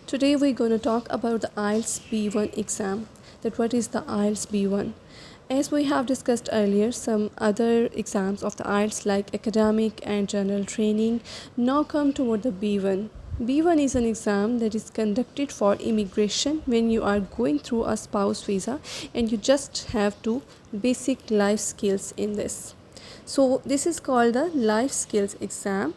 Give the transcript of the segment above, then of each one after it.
Today we're going to talk about the IELTS B1 exam. That what is the IELTS B1? As we have discussed earlier, some other exams of the IELTS like academic and general training now come toward the B1. B1 is an exam that is conducted for immigration when you are going through a spouse visa and you just have to basic life skills in this. So this is called the life skills exam.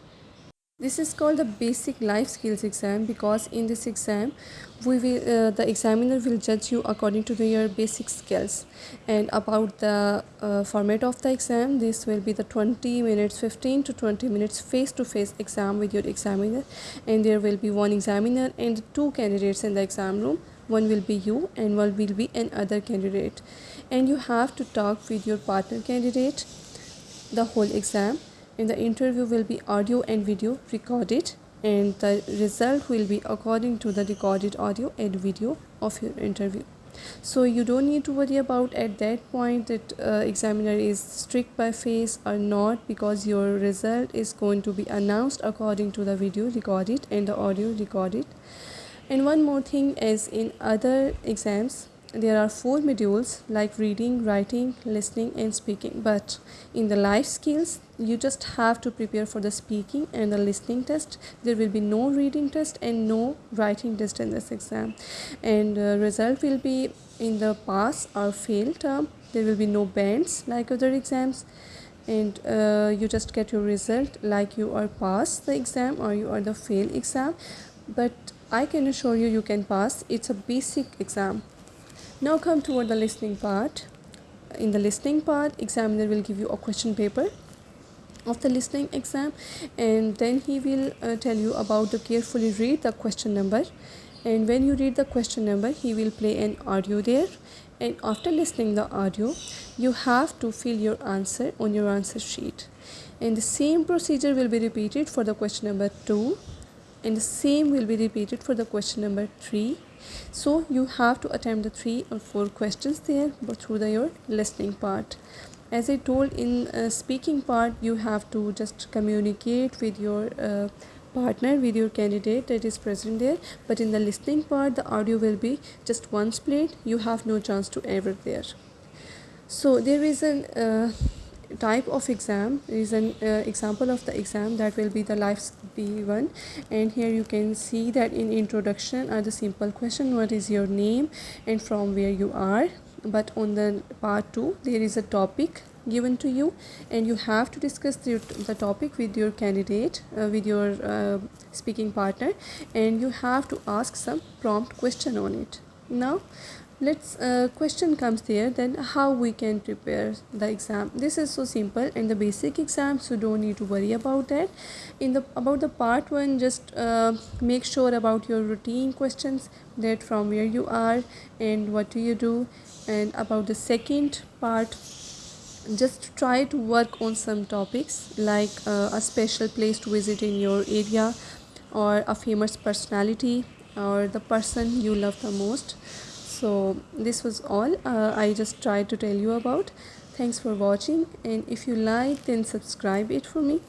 This is called the basic life skills exam because in this exam the examiner will judge you according to your basic skills. And about the format of the exam, this will be the 20 minutes 15 to 20 minutes face to face exam with your examiner, and there will be one examiner and two candidates in the exam room. One will be you and one will be another candidate, and you have to talk with your partner candidate the whole exam. And the interview will be audio and video recorded, and the result will be according to the recorded audio and video of your interview. So you don't need to worry about at that point that examiner is strict by face or not, because your result is going to be announced according to the video recorded and the audio recorded. And one more thing, as in other exams, there are 4 modules like reading, writing, listening and speaking, but in the life skills you just have to prepare for the speaking and the listening test. There will be no reading test and no writing test in this exam, and result will be in the pass or fail term. There will be no bands like other exams, and you just get your result like you are pass the exam or you are the fail exam. But I can assure you, you can pass. It's a basic exam. Now come toward the listening part. In the listening part, examiner will give you a question paper of the listening exam, and then he will tell you about the carefully read the question number. And when you read the question number, he will play an audio there, and after listening the audio you have to fill your answer on your answer sheet. And the same procedure will be repeated for the question number 2, and the same will be repeated for the question number 3. So you have to attempt the 3 or 4 questions there, but through your listening part. As I told, in speaking part you have to just communicate with your partner, with your candidate that is present there. But in the listening part, the audio will be just once played. You have no chance to ever there. So there is an type of exam. There is an example of the exam that will be the life B1, and here you can see that in introduction are the simple question, what is your name and from where you are. But on the part 2 there is a topic given to you, and you have to discuss the topic with your candidate, with your speaking partner, and you have to ask some prompt question on it. Now let's question comes there, then how we can prepare the exam. This is so simple and the basic exam, so don't need to worry about that. In the about the part 1, just make sure about your routine questions, that from where you are and what do you do. And about the second part, just try to work on some topics like a special place to visit in your area, or a famous personality, or the person you love the most. So this was all I just tried to tell you about. Thanks for watching, and if you like, then subscribe it for me.